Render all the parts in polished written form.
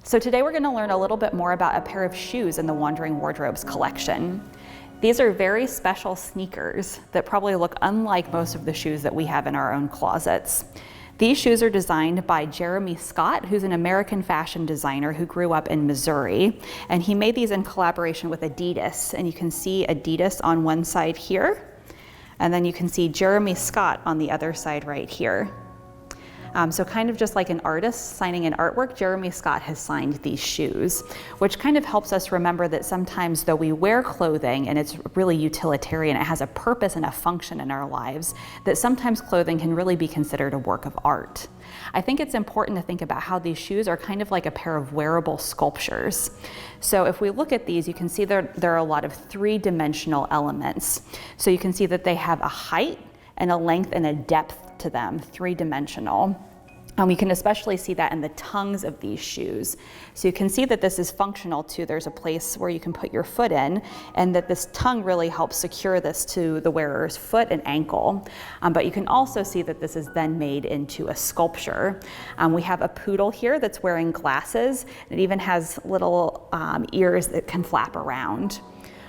So today we're going to learn a little bit more about a pair of shoes in the Wandering Wardrobes collection. These are very special sneakers that probably look unlike most of the shoes that we have in our own closets. These shoes are designed by Jeremy Scott, who's an American fashion designer who grew up in Missouri. And he made these in collaboration with Adidas. And you can see Adidas on one side here. And then you can see Jeremy Scott on the other side right here. So kind of just like an artist signing an artwork, Jeremy Scott has signed these shoes, which kind of helps us remember that sometimes though we wear clothing and it's really utilitarian, it has a purpose and a function in our lives, that sometimes clothing can really be considered a work of art. I think it's important to think about how these shoes are kind of like a pair of wearable sculptures. So if we look at these, you can see there are a lot of three-dimensional elements. So you can see that they have a height and a length and a depth to them, three-dimensional. And we can especially see that in the tongues of these shoes. So you can see that this is functional too. There's a place where you can put your foot in, and that this tongue really helps secure this to the wearer's foot and ankle. But you can also see that this is then made into a sculpture. We have a poodle here that's wearing glasses. It even has little ears that can flap around.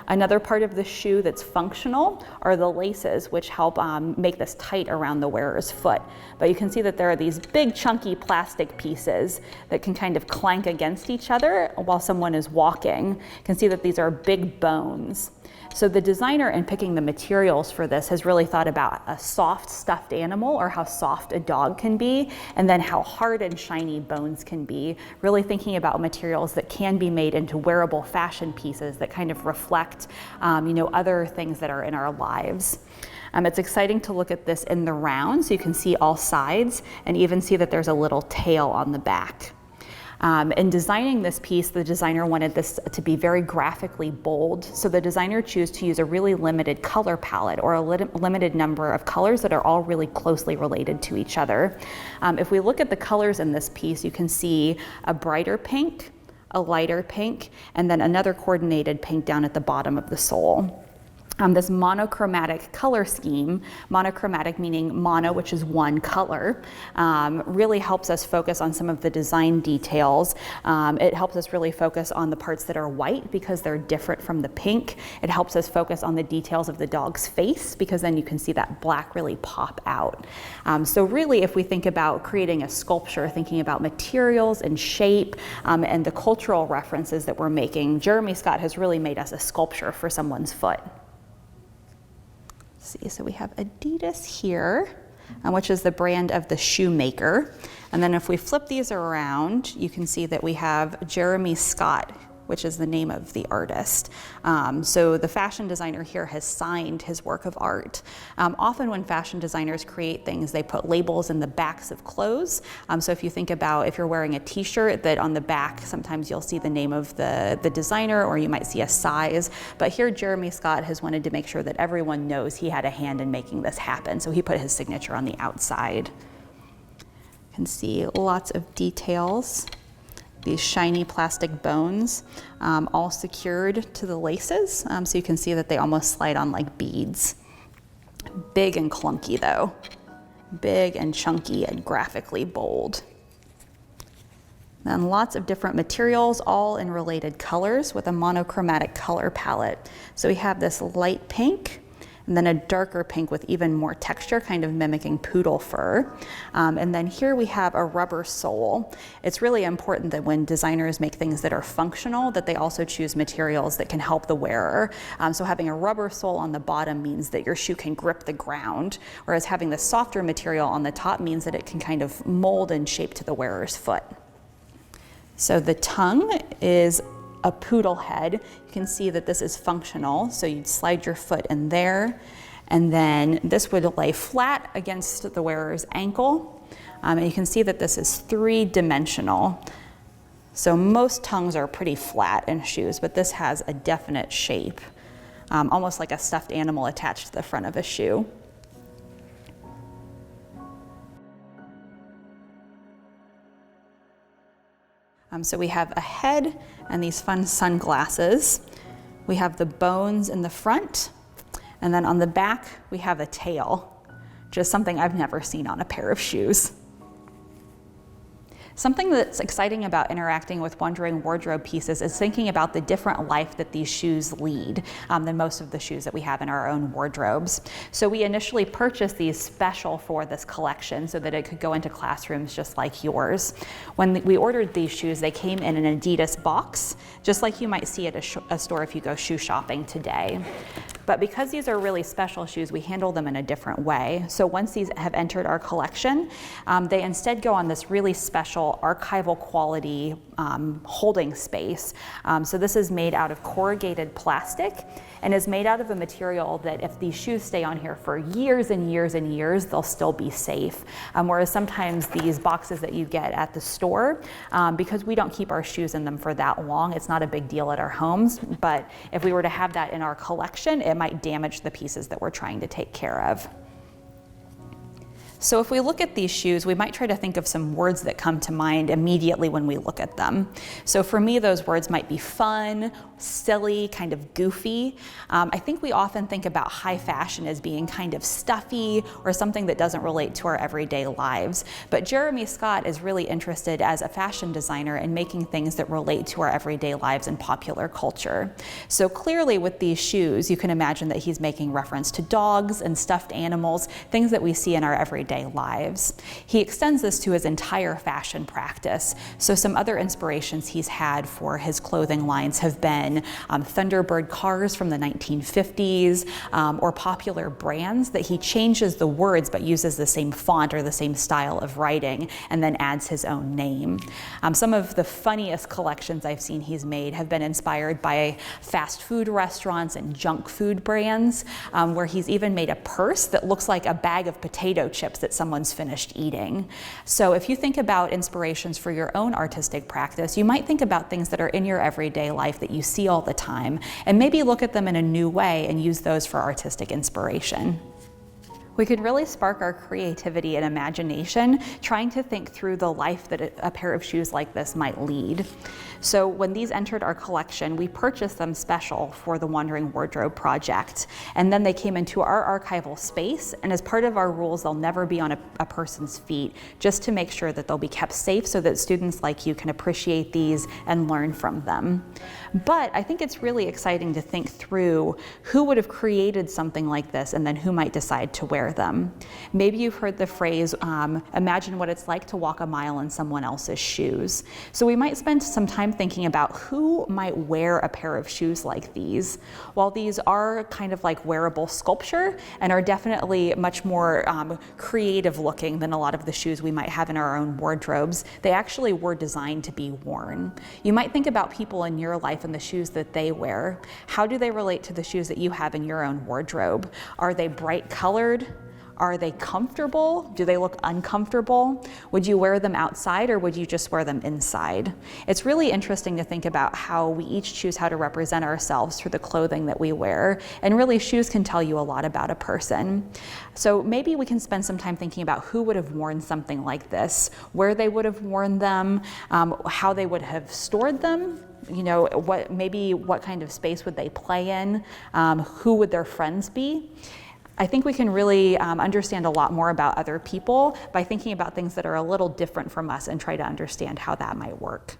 Another part of the shoe that's functional are the laces, which help make this tight around the wearer's foot. But you can see that there are these big chunky plastic pieces that can kind of clank against each other while someone is walking. You can see that these are big bones. So the designer in picking the materials for this has really thought about a soft stuffed animal, or how soft a dog can be, and then how hard and shiny bones can be, really thinking about materials that can be made into wearable fashion pieces that kind of reflect other things that are in our lives. It's exciting to look at this in the round, so you can see all sides and even see that there's a little tail on the back. In designing this piece, the designer wanted this to be very graphically bold, so the designer chose to use a really limited color palette, or a limited number of colors that are all really closely related to each other. If we look at the colors in this piece, you can see a brighter pink, a lighter pink, and then another coordinated pink down at the bottom of the sole. This monochromatic color scheme, monochromatic meaning mono, which is one color, really helps us focus on some of the design details. It helps us really focus on the parts that are white because they're different from the pink. It helps us focus on the details of the dog's face because then you can see that black really pop out. So really, if we think about creating a sculpture, thinking about materials and shape and the cultural references that we're making, Jeremy Scott has really made us a sculpture for someone's foot. See, so we have Adidas here, which is the brand of the shoemaker. And then if we flip these around, you can see that we have Jeremy Scott, which is the name of the artist. So the fashion designer here has signed his work of art. Often when fashion designers create things, they put labels in the backs of clothes. So if you think about if you're wearing a t-shirt, that on the back, sometimes you'll see the name of the designer, or you might see a size. But here, Jeremy Scott has wanted to make sure that everyone knows he had a hand in making this happen. So he put his signature on the outside. You can see lots of details. These shiny plastic bones, all secured to the laces, so you can see that they almost slide on like beads. Big and clunky though. Big and chunky and graphically bold. Then lots of different materials, all in related colors with a monochromatic color palette. So we have this light pink, and then a darker pink with even more texture, kind of mimicking poodle fur. And then here we have a rubber sole. It's really important that when designers make things that are functional, that they also choose materials that can help the wearer. So having a rubber sole on the bottom means that your shoe can grip the ground, whereas having the softer material on the top means that it can kind of mold and shape to the wearer's foot. So the tongue is a poodle head. You can see that this is functional, so you'd slide your foot in there, and then this would lay flat against the wearer's ankle, and you can see that this is three-dimensional. So most tongues are pretty flat in shoes, but this has a definite shape, almost like a stuffed animal attached to the front of a shoe. So we have a head and these fun sunglasses. We have the bones in the front, and then on the back we have a tail, which is something I've never seen on a pair of shoes. Something that's exciting about interacting with wandering wardrobe pieces is thinking about the different life that these shoes lead than most of the shoes that we have in our own wardrobes. So we initially purchased these special for this collection so that it could go into classrooms just like yours. When we ordered these shoes, they came in an Adidas box, just like you might see at a store if you go shoe shopping today. But because these are really special shoes, we handle them in a different way. So once these have entered our collection, they instead go on this really special archival quality holding space. So this is made out of corrugated plastic and is made out of a material that if these shoes stay on here for years and years and years, they'll still be safe. Whereas sometimes these boxes that you get at the store, because we don't keep our shoes in them for that long, it's not a big deal at our homes. But if we were to have that in our collection, it might damage the pieces that we're trying to take care of. So if we look at these shoes, we might try to think of some words that come to mind immediately when we look at them. So for me, those words might be fun, silly, kind of goofy. I think we often think about high fashion as being kind of stuffy or something that doesn't relate to our everyday lives. But Jeremy Scott is really interested as a fashion designer in making things that relate to our everyday lives and popular culture. So clearly with these shoes, you can imagine that he's making reference to dogs and stuffed animals, things that we see in our everyday lives. He extends this to his entire fashion practice. So some other inspirations he's had for his clothing lines have been Thunderbird cars from the 1950s, or popular brands that he changes the words but uses the same font or the same style of writing and then adds his own name. Some of the funniest collections I've seen he's made have been inspired by fast food restaurants and junk food brands, where he's even made a purse that looks like a bag of potato chips that someone's finished eating. So if you think about inspirations for your own artistic practice, you might think about things that are in your everyday life that you see all the time, and maybe look at them in a new way and use those for artistic inspiration. We could really spark our creativity and imagination trying to think through the life that a pair of shoes like this might lead. So when these entered our collection, we purchased them special for the Wandering Wardrobe project. And then they came into our archival space, and as part of our rules, they'll never be on a person's feet, just to make sure that they'll be kept safe so that students like you can appreciate these and learn from them. But I think it's really exciting to think through who would have created something like this and then who might decide to wear them. Maybe you've heard the phrase, imagine what it's like to walk a mile in someone else's shoes. So we might spend some time thinking about who might wear a pair of shoes like these. While these are kind of like wearable sculpture and are definitely much more creative looking than a lot of the shoes we might have in our own wardrobes, they actually were designed to be worn. You might think about people in your life and the shoes that they wear. How do they relate to the shoes that you have in your own wardrobe? Are they bright colored? Are they comfortable? Do they look uncomfortable? Would you wear them outside or would you just wear them inside? It's really interesting to think about how we each choose how to represent ourselves through the clothing that we wear. And really, shoes can tell you a lot about a person. So maybe we can spend some time thinking about who would have worn something like this, where they would have worn them, how they would have stored them. You know, what kind of space would they play in? Who would their friends be? I think we can really understand a lot more about other people by thinking about things that are a little different from us and try to understand how that might work.